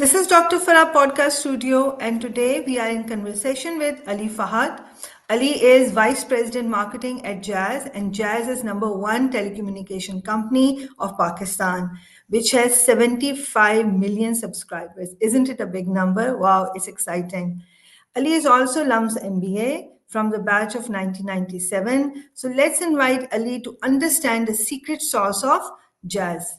This is Dr. Farrah podcast studio, and today we are in conversation with Ali Fahad. Ali is Vice President Marketing at Jazz, and Jazz is number one telecommunication company of Pakistan, which has 75 million subscribers. Isn't it a big number? Wow, it's exciting. Ali is also LUMS MBA from the batch of 1997. So let's invite Ali to understand the secret sauce of Jazz.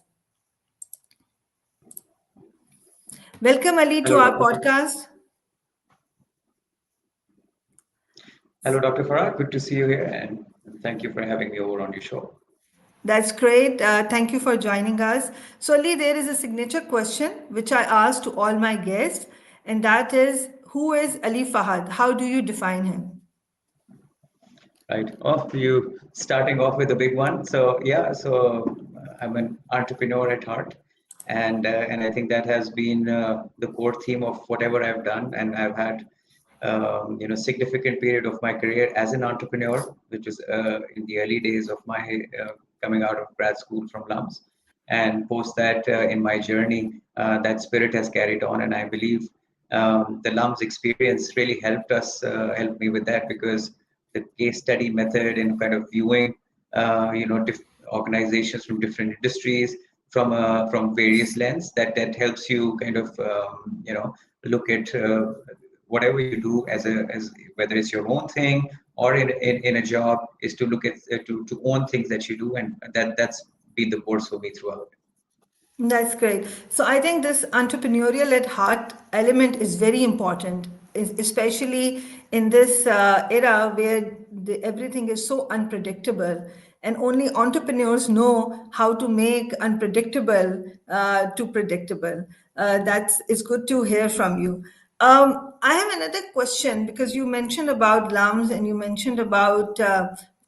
Welcome, Ali, to Hello, our Dr. Farah. podcast. Hello, Dr. Farah. Good to see you here, and thank you for having me over on your show. That's great. Thank you for joining us. So, Ali, there is a signature question which I ask to all my guests, and that is, who is Ali Fahad? How do you define him? Right. Off you starting off with a big one. I'm an entrepreneur at heart, and I think that has been the core theme of whatever I've done, and I've had significant period of my career as an entrepreneur, which was in the early days of my coming out of grad school from LUMS, and post that in my journey, that spirit has carried on, and I believe the LUMS experience really helped me with that because the case study method and kind of viewing, organizations from different industries from various lens that helps you kind of look at whatever you do as whether it's your own thing or in a job is to look at to own things that you do, and that's been the course for me throughout. That's great. So I think this entrepreneurial at heart element is very important, especially in this era where everything is so unpredictable, and only entrepreneurs know how to make unpredictable to predictable. That's it's good to hear from you. I have another question because you mentioned about LUMS and you mentioned about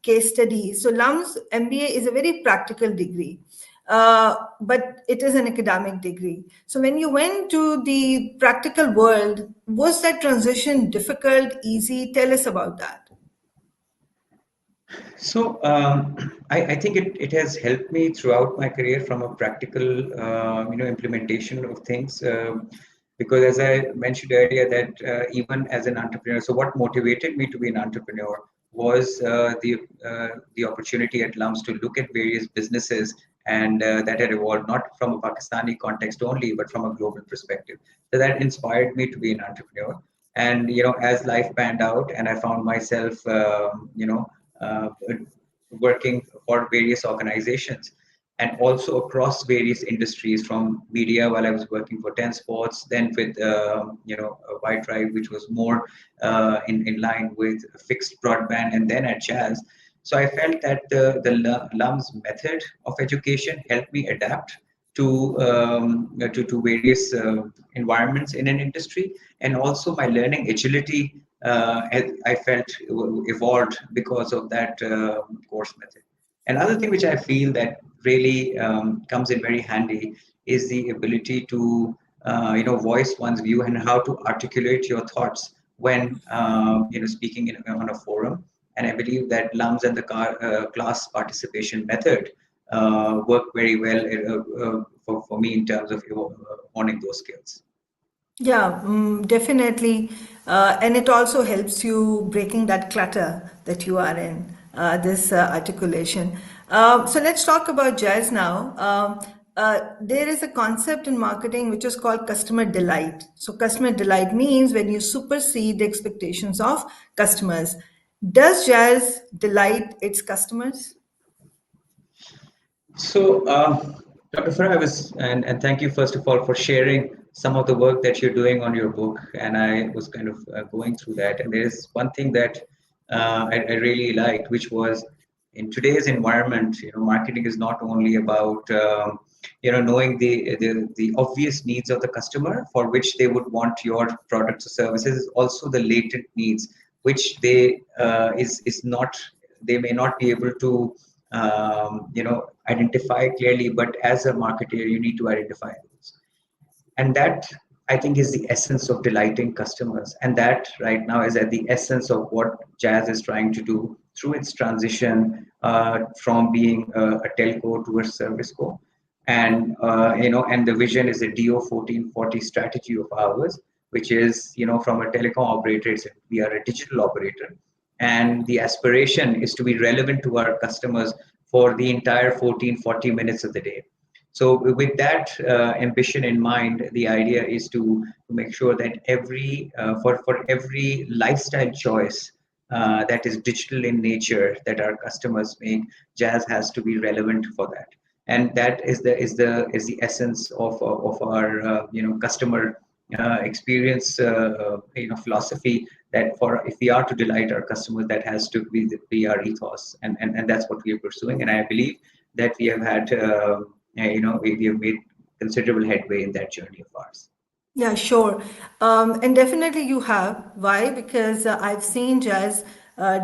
case studies. So LUMS MBA is a very practical degree, but it is an academic degree. So when you went to the practical world, was that transition difficult, easy? Tell us about that. I think it has helped me throughout my career from a practical implementation of things, because as I mentioned earlier that even as an entrepreneur, so what motivated me to be an entrepreneur was the opportunity at LUMS to look at various businesses, and that had evolved not from a Pakistani context only but from a global perspective. So that inspired me to be an entrepreneur. And as life panned out and I found myself uh, working for various organizations and also across various industries, from media while I was working for 10 Sports, then with White Drive, which was more in line with fixed broadband, and then at Jazz. So I felt that the LUMS method of education helped me adapt to various environments in an industry, and also my learning agility I felt evolved because of that course method. Another thing which I feel that really comes in very handy is the ability to voice one's view and how to articulate your thoughts when speaking on a forum. And I believe that LUMS and the class participation method work very well for me in terms of honing those skills. Yeah, definitely. And it also helps you breaking that clutter that you are in, this articulation. So let's talk about Jazz now. There is a concept in marketing which is called customer delight. So, customer delight means when you supersede the expectations of customers. Does Jazz delight its customers? So, Dr. Farah, and thank you first of all for sharing some of the work that you're doing on your book. And I was kind of going through that. And there is one thing that I really liked, which was in today's environment, marketing is not only about, knowing the obvious needs of the customer for which they would want your products or services, it's also the latent needs, which is not, they may not be able to identify clearly, but as a marketer you need to identify those. And that, I think, is the essence of delighting customers, and that right now is at the essence of what Jazz is trying to do through its transition from being a telco to a service co. And and the vision is a DO 1440 strategy of ours, which is, from a telecom operator, we are a digital operator, and the aspiration is to be relevant to our customers for the entire 1440 minutes of the day. So with that ambition in mind, the idea is to make sure that for every lifestyle choice that is digital in nature that our customers make, Jazz has to be relevant for that. And that is the essence of our customer experience philosophy, that for if we are to delight our customers, that has to be our ethos, and that's what we are pursuing. And I believe that we have had we have made considerable headway in that journey of ours. Yeah, sure. And definitely you have. Why? Because I've seen Jazz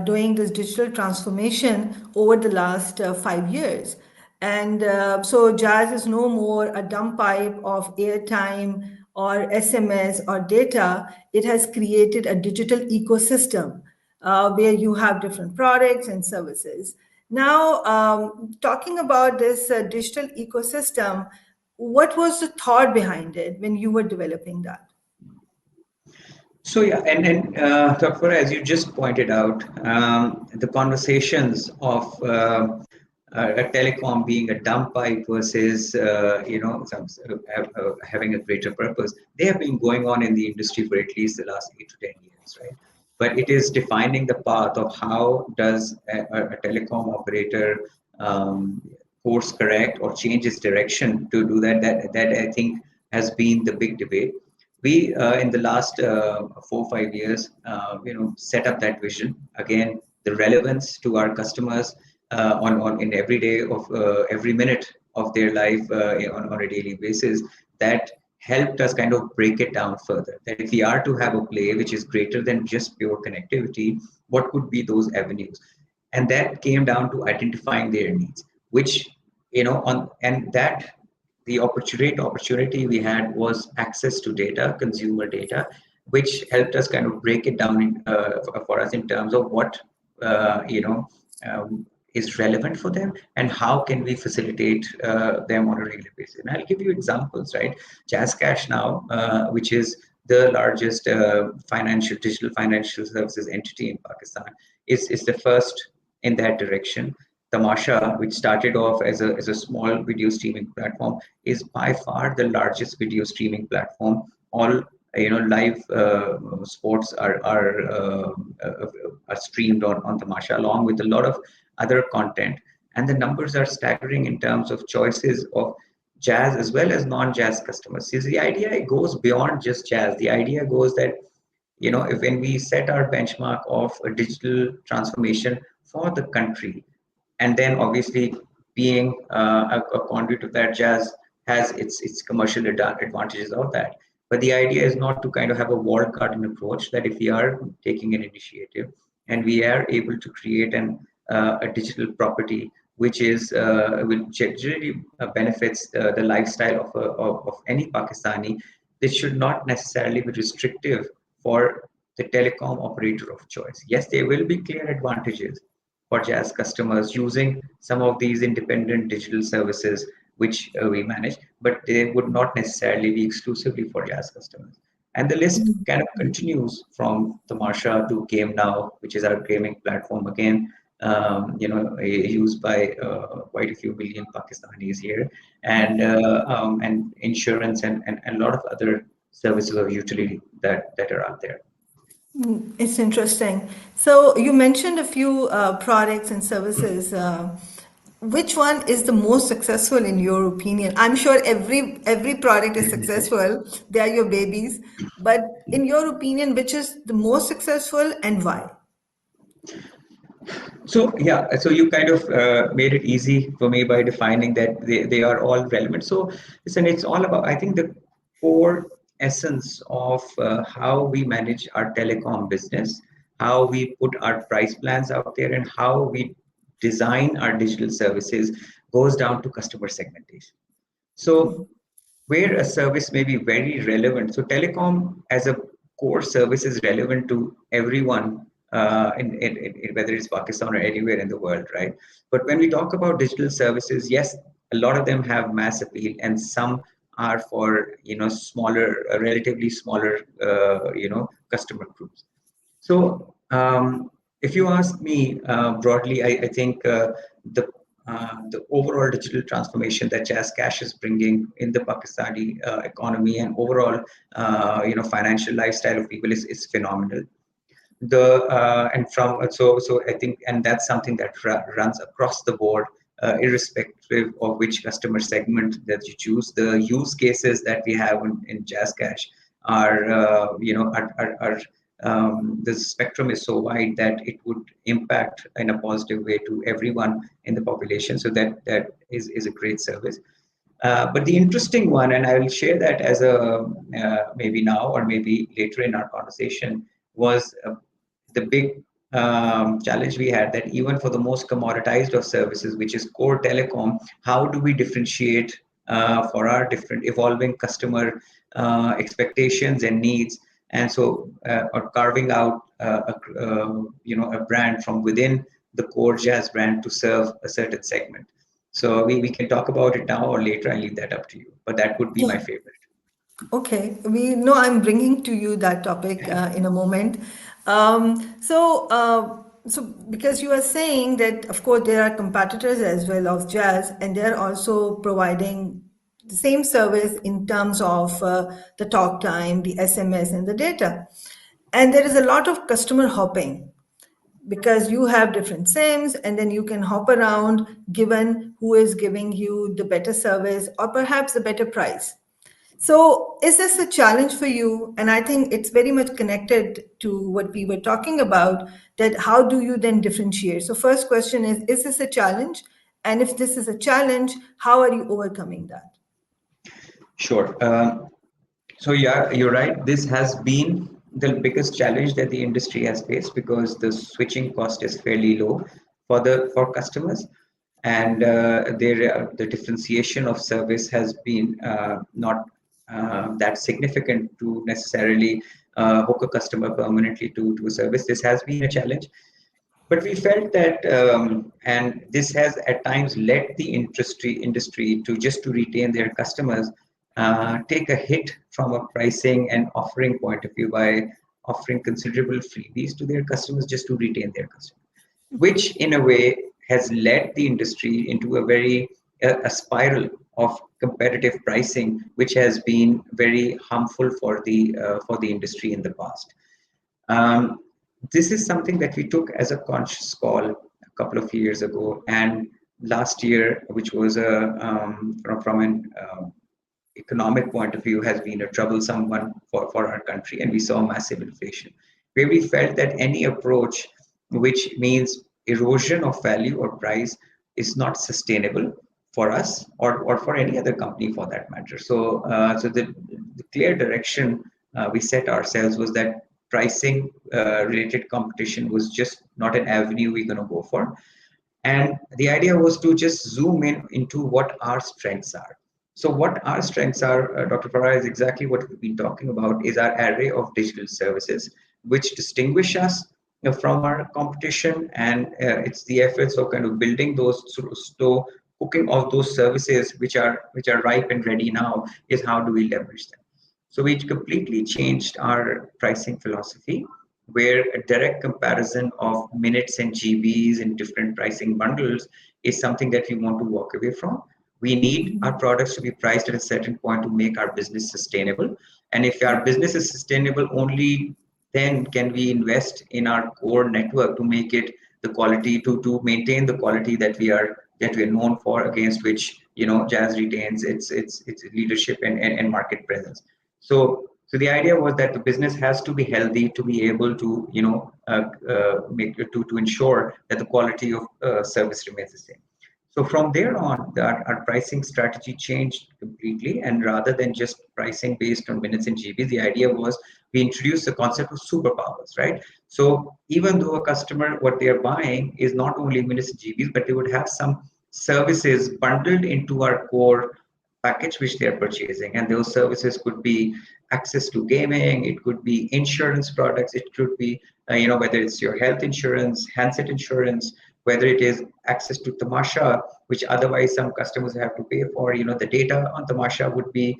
doing this digital transformation over the last 5 years. And so Jazz is no more a dumb pipe of airtime or SMS or data. It has created a digital ecosystem where you have different products and services. Now, talking about this digital ecosystem, what was the thought behind it when you were developing that? So yeah, and Dr. as you just pointed out, the conversations of a telecom being a dumb pipe versus having a greater purpose, they have been going on in the industry for at least the last 8 to 10 years, right? But it is defining the path of how does a telecom operator course correct or change its direction to do that. That I think has been the big debate. We in the last 4 or 5 years, set up that vision again, the relevance to our customers on in every day of every minute of their life on a daily basis. That helped us kind of break it down further, that if we are to have a play which is greater than just pure connectivity, what could be those avenues? And that came down to identifying their needs, which on and that the opportunity we had was access to data, consumer data, which helped us kind of break it down for us in terms of what is relevant for them, and how can we facilitate them on a regular basis. And I'll give you examples, right? Jazz Cash now, which is the largest digital financial services entity in Pakistan, is the first in that direction. Tamasha, which started off as a small video streaming platform, is by far the largest video streaming platform. All live sports are streamed on Tamasha, along with a lot of other content, and the numbers are staggering in terms of choices of jazz as well as non-jazz customers. See, the idea goes beyond just jazz. The idea goes that if when we set our benchmark of a digital transformation for the country, and then obviously being a conduit of that, jazz has its commercial advantages of that. But the idea is not to kind of have a walled garden approach, that if we are taking an initiative and we are able to create a digital property which is which generally benefits the lifestyle of any Pakistani, this should not necessarily be restrictive for the telecom operator of choice. Yes, there will be clear advantages for Jazz customers using some of these independent digital services which we manage, but they would not necessarily be exclusively for Jazz customers. And the list kind of continues from Tamasha to Game Now, which is our gaming platform again, used by quite a few million Pakistanis here, and insurance and a lot of other services of utility that are out there. It's interesting. So you mentioned a few products and services. Which one is the most successful in your opinion? I'm sure every product is successful. They are your babies. But in your opinion, which is the most successful and why? So yeah, so you kind of made it easy for me by defining that they are all relevant. So listen, it's all about, I think, the core essence of how we manage our telecom business, how we put our price plans out there, and how we design our digital services goes down to customer segmentation. So where a service may be very relevant. So telecom as a core service is relevant to everyone whether it's Pakistan or anywhere in the world, right? But when we talk about digital services, yes, a lot of them have mass appeal, and some are for smaller, relatively smaller customer groups. So if you ask me broadly, I think the overall digital transformation that Jazz Cash is bringing in the Pakistani economy and overall financial lifestyle of people is phenomenal. The and from so I think, and that's something that runs across the board, irrespective of which customer segment that you choose. The use cases that we have in Jazz Cash are the spectrum is so wide that it would impact in a positive way to everyone in the population. So that is a great service. But the interesting one, and I will share that as a maybe now or maybe later in our conversation, was the big challenge we had, that even for the most commoditized of services, which is core telecom, how do we differentiate for our different evolving customer expectations and needs? And so, or carving out a brand from within the core Jazz brand to serve a certain segment. So we can talk about it now or later. I leave that up to you. But that would be my favorite. Okay, we know I'm bringing to you that topic in a moment. So because you are saying that, of course, there are competitors as well of Jazz, and they're also providing the same service in terms of the talk time, the SMS, and the data. And there is a lot of customer hopping because you have different SIMs and then you can hop around given who is giving you the better service or perhaps the better price. So, is this a challenge for you? And I think it's very much connected to what we were talking about, that how do you then differentiate? So, first question is this a challenge? And if this is a challenge, how are you overcoming that? Sure. So yeah, you're right. This has been the biggest challenge that the industry has faced, because the switching cost is fairly low for customers, and the differentiation of service has been not that significant to necessarily hook a customer permanently to a service. This has been a challenge. But we felt that, and this has at times led the industry to retain their customers, take a hit from a pricing and offering point of view by offering considerable freebies to their customers just to retain their customers, which in a way has led the industry into a spiral of competitive pricing, which has been very harmful for the industry in the past. Um, this is something that we took as a conscious call a couple of years ago, and last year, which was from an economic point of view, has been a troublesome one for our country, and we saw massive inflation, where we felt that any approach which means erosion of value or price is not sustainable for us or for any other company for that matter. So the clear direction we set ourselves was that pricing related competition was just not an avenue we're going to go for. And the idea was to just zoom in into what our strengths are. So what our strengths are, Dr. Farrah, is exactly what we've been talking about, is our array of digital services, which distinguish us from our competition. And it's the efforts of kind of building those sort of store, cooking of those services which are ripe and ready now, is how do we leverage them. So we completely changed our pricing philosophy, where a direct comparison of minutes and GBs in different pricing bundles is something that we want to walk away from. We need our products to be priced at a certain point to make our business sustainable. And if our business is sustainable, only then can we invest in our core network to make it the quality, to maintain the quality that we are known for, against which Jazz retains its leadership and market presence. So the idea was that the business has to be healthy to be able to make to ensure that the quality of service remains the same. So from there on, our pricing strategy changed completely, and rather than just pricing based on minutes and GB, the idea was we introduced the concept of superpowers, right? So even though a customer, what they are buying is not only minutes and GBs, but they would have some services bundled into our core package which they are purchasing, and those services could be access to gaming, it could be insurance products, it could be whether it's your health insurance, handset insurance, whether it is access to Tamasha, which otherwise some customers have to pay for. The data on Tamasha would be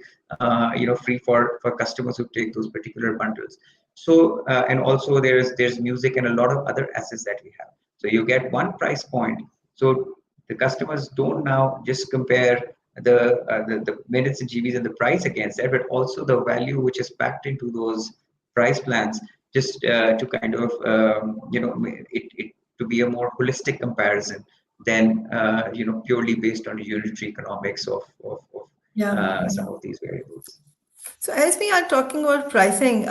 free for customers who take those particular bundles. So and also there's music and a lot of other assets that we have. So you get one price point. So the customers don't now just compare the minutes and GBs and the price against that, but also the value which is packed into those price plans, just to kind of it to be a more holistic comparison than purely based on the unitary economics of Yeah. some of these variables. So as we are talking about pricing,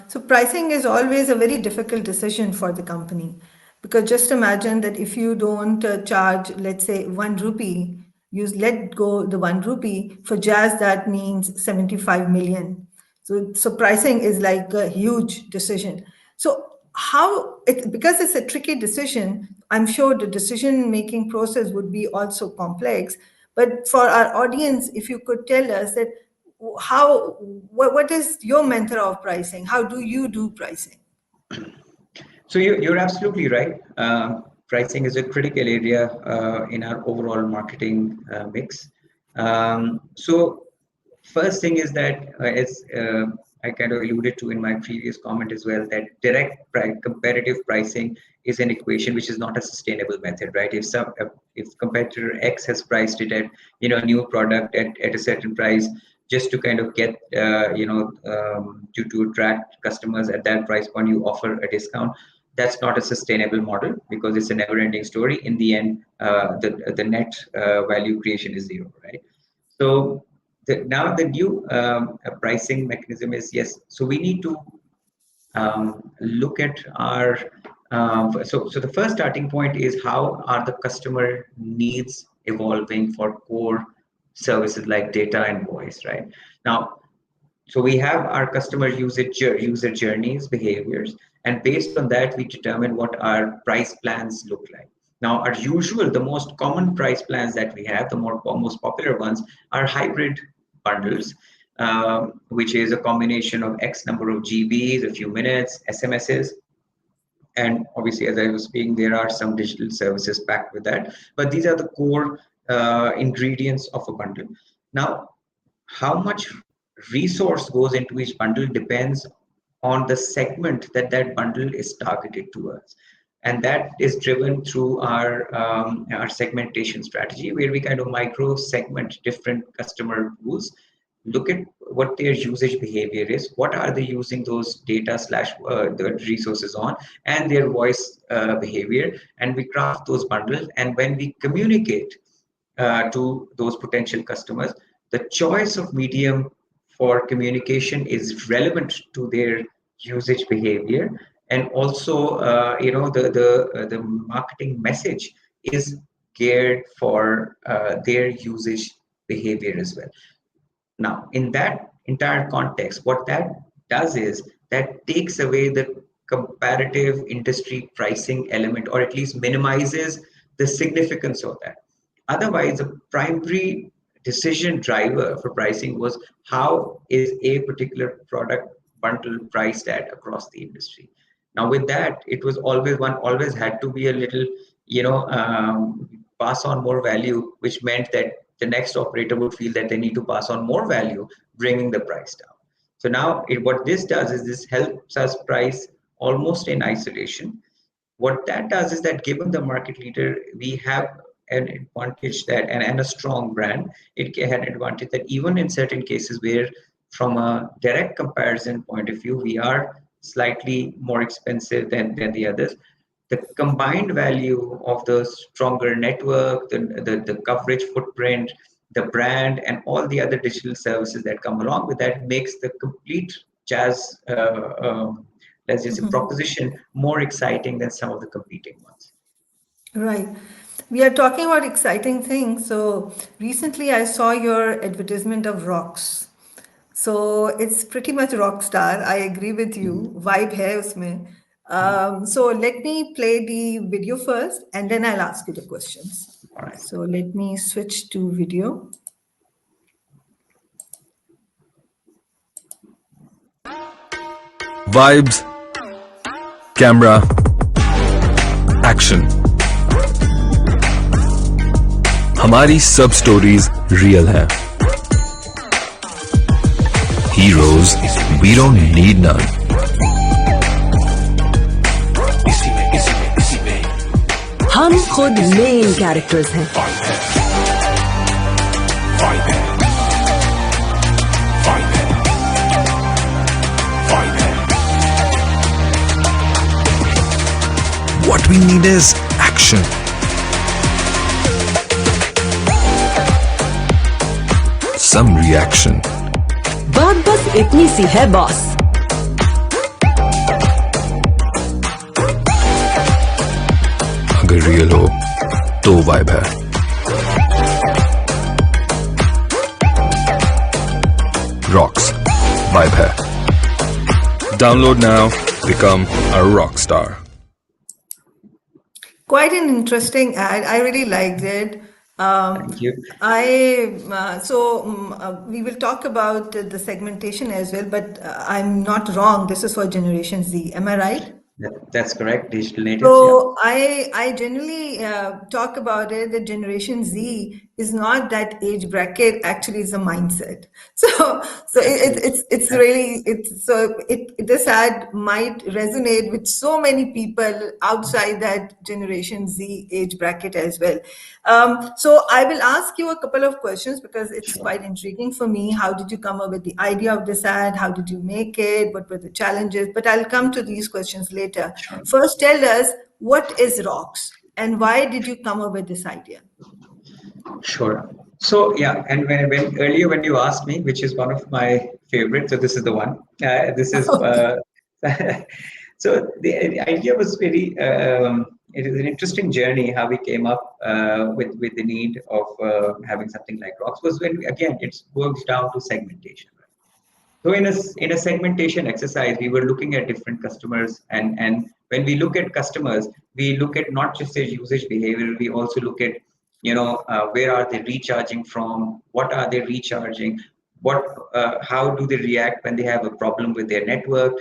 so pricing is always a very difficult decision for the company, because just imagine that if you don't charge, let's say, 1 rupee, you let go the 1 rupee for jazz, that means 75 million. So pricing is like a huge decision. So how it, because it's a tricky decision, I'm sure the decision making process would be also complex. But for our audience, if you could tell us that how what is your mentor of pricing? How do you do pricing? So you're absolutely right. Pricing is a critical area in our overall marketing mix. So first thing is that, as I kind of alluded to in my previous comment as well, that direct competitive pricing is an equation which is not a sustainable method, right? If competitor X has priced it at a new product at a certain price, just to kind of get to attract customers at that price point, you offer a discount. That's not a sustainable model, because it's a never-ending story. In the end, the net value creation is zero, right? So now the new pricing mechanism is, yes. So we need to look at our so the first starting point is, how are the customer needs evolving for core services like data and voice, right? Now, so we have our customer user journeys, behaviors, and based on that, we determine what our price plans look like. Now, the most common price plans that we have, the most popular ones, are hybrid bundles, which is a combination of X number of GBs, a few minutes, SMSs, and obviously, as I was speaking, there are some digital services packed with that. But these are the core ingredients of a bundle. Now, how much resource goes into each bundle depends on the segment that bundle is targeted towards, and that is driven through our segmentation strategy, where we kind of micro segment different customer pools, look at what their usage behavior is, what are they using those data slash the resources on, and their voice behavior, and we craft those bundles. And when we communicate to those potential customers, the choice of medium for communication is relevant to their usage behavior, and also the marketing message is geared for their usage behavior as well. Now, in that entire context, what that does is that takes away the comparative industry pricing element, or at least minimizes the significance of that. Otherwise, the primary decision driver for pricing was, how is a particular product bundle priced at across the industry. Now, with that, it was one always had to be a little, pass on more value, which meant that the next operator would feel that they need to pass on more value, bringing the price down. So now, what this does is this helps us price almost in isolation. What that does is that, given the market leader, we have an advantage and a strong brand. It had an advantage that even in certain cases where, from a direct comparison point of view, we are slightly more expensive than the others, the combined value of the stronger network, the coverage footprint, the brand, and all the other digital services that come along with that makes the complete jazz, let's just say, proposition more exciting than some of the competing ones. Right. We are talking about exciting things. So recently I saw your advertisement of rocks. So it's pretty much rock star. I agree with you. Vibe hai usme. So let me play the video first, and then I'll ask you the questions. All right. So let me switch to video. Vibes, camera, action. हमारी सब stories real हैं. Heroes, we don't need none. हम खुद main characters हैं. What we need is action. Some reaction. बात बस इतनी सी है बॉस. अगर रियल हो तो वाइब है. Rocks, वाइब है. Download now, become a rock star. Quite an interesting ad. I really liked it. Thank you. We will talk about the segmentation as well, but I'm not wrong. This is for Generation Z. Am I right? That's correct. Digital natives. So I generally talk about it that Generation Z is not that age bracket. Actually, it's a mindset. This ad might resonate with so many people outside that Generation Z age bracket as well. So I will ask you a couple of questions because it's quite intriguing for me. How did you come up with the idea of this ad? How did you make it? What were the challenges? But I'll come to these questions later. First, tell us, what is ROCKS and why did you come up with this idea? Sure. So yeah, and when earlier when you asked me, which is one of my favorites, so this is the one. This is so the idea was very. It is an interesting journey how we came up with the need of having something like ROCKS was when again it works down to segmentation. So in a segmentation exercise, we were looking at different customers, and when we look at customers, we look at not just their usage behavior, we also look at where are they recharging from, what are they recharging, how do they react when they have a problem with their network,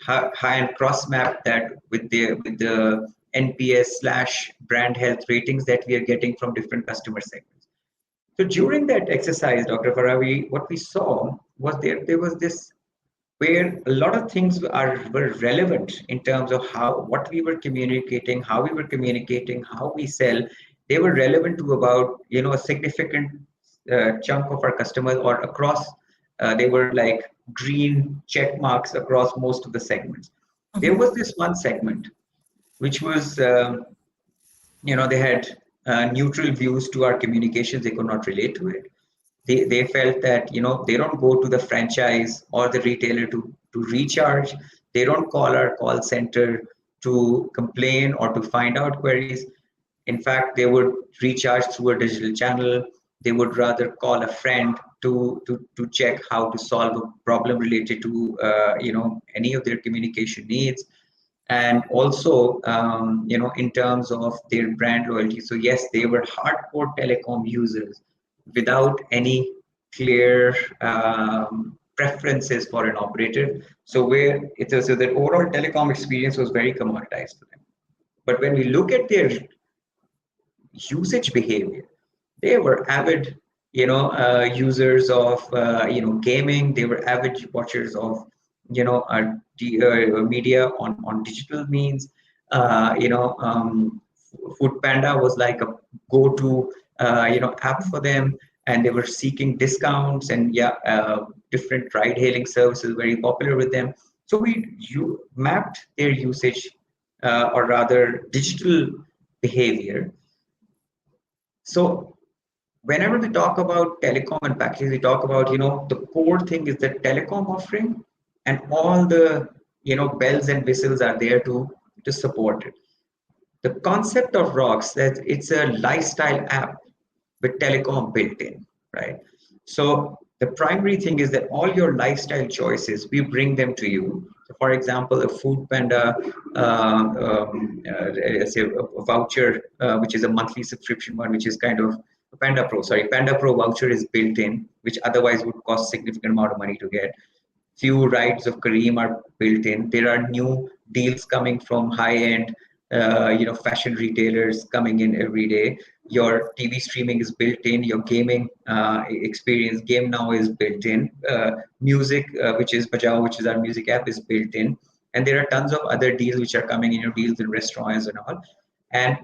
how and cross map that with the NPS/brand health ratings that we are getting from different customer segments. So during that exercise, Dr. Farrah, what we saw was there was this where a lot of things were relevant in terms of what we were communicating, how we sell. They were relevant to about a significant chunk of our customers or across. They were like green check marks across most of the segments. There was this one segment which was they had neutral views to our communications. They could not relate to it. They felt that they don't go to the franchise or the retailer to recharge. They don't call our call center to complain or to find out queries. In fact, they would recharge through a digital channel. They would rather call a friend to check how to solve a problem related to any of their communication needs. And also in terms of their brand loyalty. So yes, they were hardcore telecom users without any clear preferences for an operator. So so that overall telecom experience was very commoditized for them. But when we look at their usage behavior, they were avid users of gaming. They were avid watchers of media on digital means. Food Panda was like a go-to app for them, and they were seeking discounts, and different ride-hailing services very popular with them. So you mapped their usage or rather digital behavior. So whenever we talk about telecom and packages, we talk about the core thing is the telecom offering, and all the bells and whistles are there to support it. The concept of ROCKS, that it's a lifestyle app with telecom built in, right? So the primary thing is that all your lifestyle choices, we bring them to you. So for example, a Food Panda, say a voucher, which is a monthly subscription one, which is kind of Panda Pro voucher is built in, which otherwise would cost significant amount of money to get. Few rides of Kareem are built in. There are new deals coming from high-end fashion retailers coming in every day. Your TV streaming is built in. Your gaming experience, Game Now is built in. Music, which is Bajao, which is our music app, is built in. And there are tons of other deals which are coming in, deals in restaurants and all. And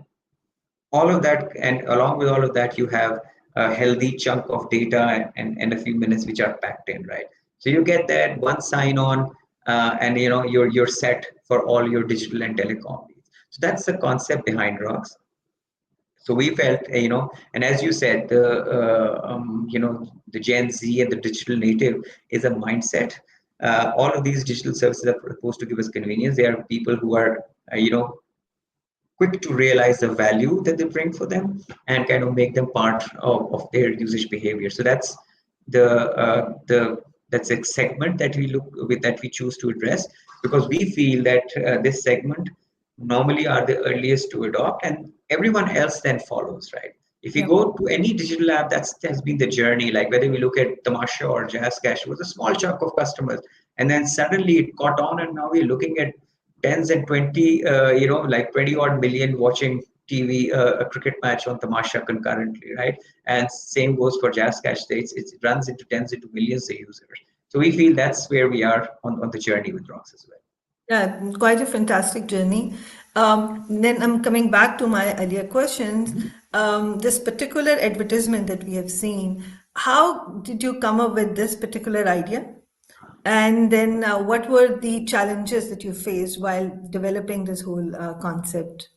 all of that, and along with all of that, you have a healthy chunk of data and a few minutes which are packed in, right? So you get that one sign on, and you're set for all your digital and telecom needs. So that's the concept behind Rocks. So we felt, and as you said, the Gen Z and the digital native is a mindset. All of these digital services are supposed to give us convenience. They are people who are, quick to realize the value that they bring for them and kind of make them part of their usage behavior. So that's the that's a segment that we look with, that we choose to address, because we feel that this segment normally are the earliest to adopt, and everyone else then follows, right? If you Yeah. go to any digital app, that has been the journey. Like whether we look at Tamasha or JazzCash, it was a small chunk of customers, and then suddenly it caught on, and now we're looking at tens and 20, like 20 odd million watching TV, a cricket match on Tamasha concurrently, right? And same goes for JazzCash. It runs into tens into millions of users. So we feel that's where we are on the journey with Rocks as well. Yeah, quite a fantastic journey. Then I'm coming back to my earlier questions. This particular advertisement that we have seen, how did you come up with this particular idea? And then what were the challenges that you faced while developing this whole concept?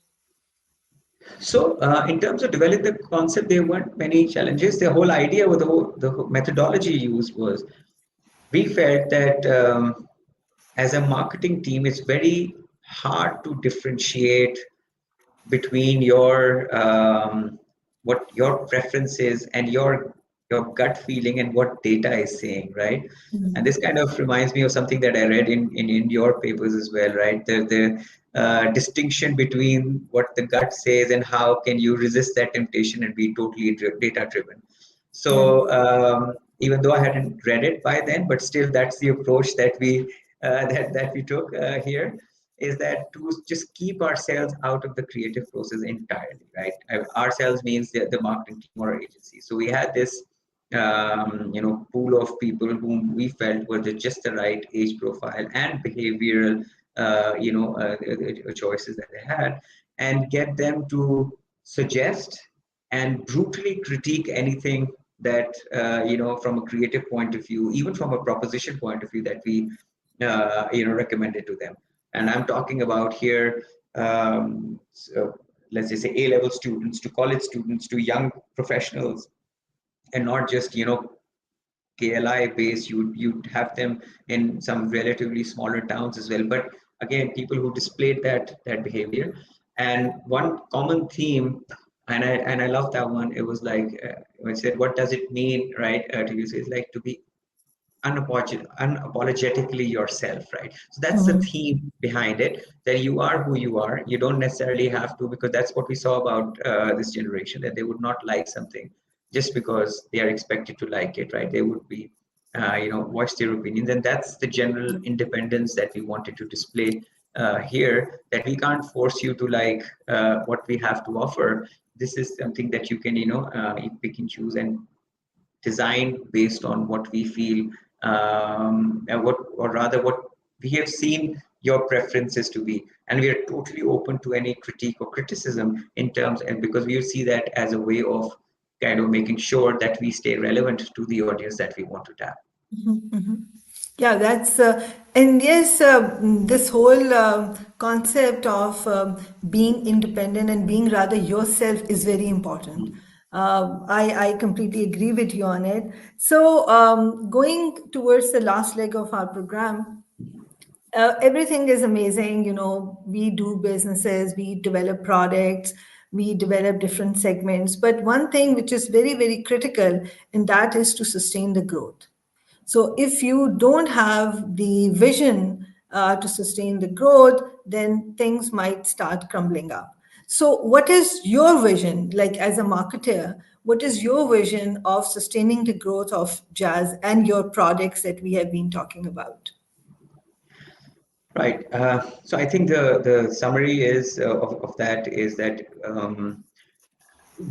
So, in terms of developing the concept, there weren't many challenges. The whole idea with the whole methodology used was, we felt that as a marketing team, it's very hard to differentiate between your what your preference is and your gut feeling and what data is saying, right? And this kind of reminds me of something that I read in your papers as well, right? The distinction between what the gut says and how can you resist that temptation and be totally data driven. Yeah. So even though I hadn't read it by then, but still that's the approach that we took here, is that to just keep ourselves out of the creative process entirely, right? Ourselves means the marketing team or agency. So we had this pool of people whom we felt were just the right age profile and behavioral choices that they had, and get them to suggest and brutally critique anything that from a creative point of view, even from a proposition point of view, that we recommended to them. And I'm talking about here, so let's just say A-level students to college students to young professionals, and not just KLI based. You'd have them in some relatively smaller towns as well. But again, people who displayed that behavior. And one common theme, and I love that one. It was like when I said, "What does it mean?" Right? To you, it's like to be unapologetically yourself, right? So that's the theme behind it, that you are who you are. You don't necessarily have to, because that's what we saw about this generation, that they would not like something just because they are expected to like it, right? They would be voice their opinions, and that's the general independence that we wanted to display here, that we can't force you to like what we have to offer. This is something that you can you pick and choose and design based on what we feel, and what we have seen your preferences to be. And we are totally open to any critique or criticism in terms, and because we see that as a way of kind of making sure that we stay relevant to the audience that we want to tap. Yeah, that's and yes, this whole concept of being independent and being rather yourself is very important. I completely agree with you on it. So, going towards the last leg of our program, everything is amazing. We do businesses, we develop products, we develop different segments. But one thing which is very, very critical, and that is to sustain the growth. So if you don't have the vision to sustain the growth, then things might start crumbling up. So what is your vision, like as a marketer? What is your vision of sustaining the growth of Jazz and your products that we have been talking about? Right. So I think the summary is of that is that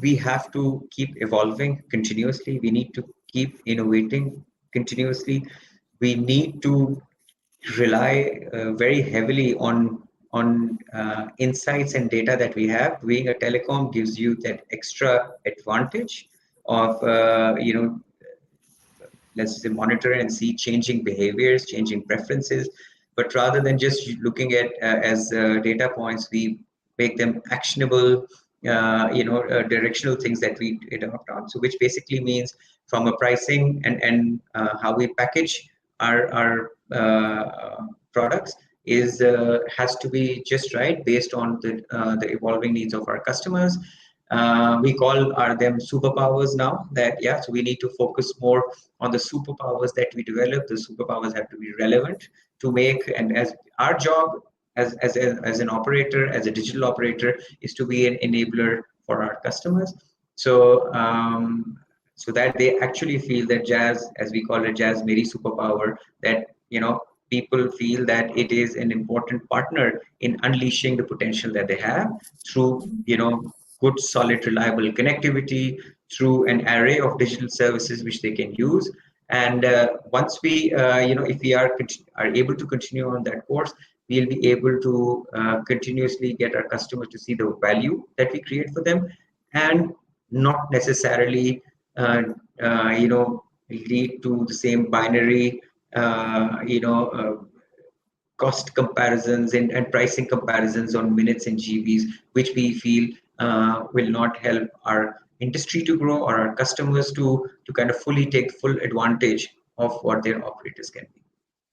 we have to keep evolving continuously. We need to keep innovating continuously. We need to rely very heavily on insights and data that we have. Being a telecom gives you that extra advantage of let's say monitor and see changing behaviors, changing preferences. But rather than just looking at as data points, we make them actionable, directional things that we adopt on. So which basically means from a pricing and how we package our products is has to be just right based on the evolving needs of our customers. We call are them superpowers now. That yeah, so we need to focus more on the superpowers that we develop. The superpowers have to be relevant to make, and as our job as an operator, as a digital operator, is to be an enabler for our customers. So so that they actually feel that jazz, as we call it, jazz meri superpower, that people feel that it is an important partner in unleashing the potential that they have through good, solid, reliable connectivity, through an array of digital services which they can use. And once we, if we are able to continue on that course, we'll be able to continuously get our customers to see the value that we create for them, and not necessarily, lead to the same binary, cost comparisons and pricing comparisons on minutes and GBs, which we feel will not help our industry to grow or our customers to kind of fully take full advantage of what their operators can be.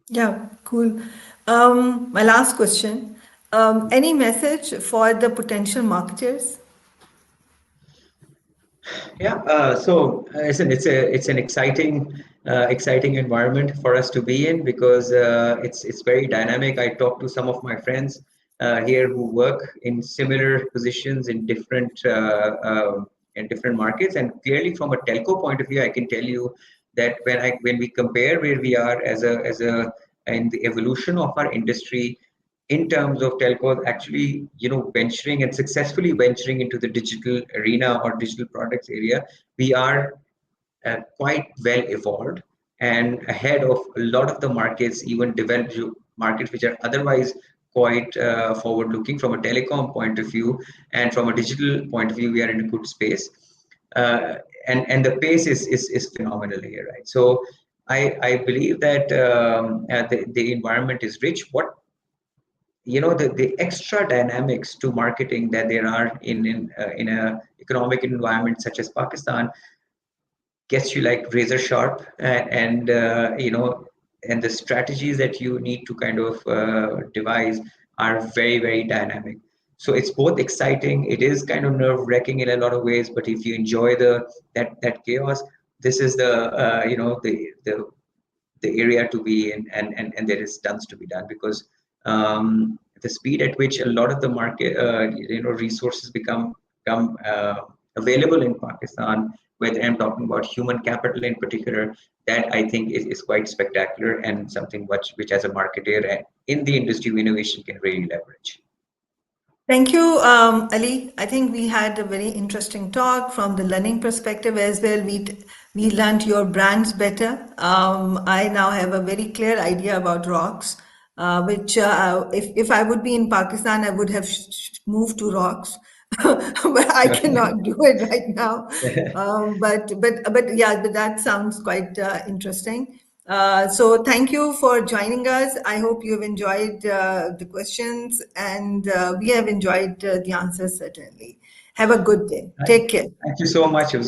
Yeah, cool. My last question. Any message for the potential marketers? Yeah, it's an exciting environment for us to be in, because it's very dynamic. I talk to some of my friends here who work in similar positions in different markets, and clearly from a telco point of view, I can tell you that when we compare where we are as a in the evolution of our industry in terms of telcos actually venturing and successfully venturing into the digital arena or digital products area, we are quite well evolved and ahead of a lot of the markets, even developed markets which are otherwise quite forward looking from a telecom point of view. And from a digital point of view, we are in a good space, and the pace is phenomenal here, right? So I believe that the environment is rich. What the extra dynamics to marketing that there are in a economic environment such as Pakistan gets you like razor sharp, and the strategies that you need to kind of devise are very dynamic. So it's both exciting, it is kind of nerve wracking in a lot of ways, but if you enjoy that chaos, this is the area to be in, and there is tons to be done, because the speed at which a lot of the market resources become available in Pakistan, whether I'm talking about human capital in particular, that I think is quite spectacular, and something which as a marketer and in the industry of innovation can really leverage. Thank you, Ali. I think we had a very interesting talk from the learning perspective as well. We learned your brands better. I now have a very clear idea about rocks, which if I would be in Pakistan, I would have moved to rocks, but I cannot do it right now. But yeah, but that sounds quite interesting. So thank you for joining us. I hope you've enjoyed the questions, and we have enjoyed the answers certainly. Have a good day. Right. Take care. Thank you so much. It was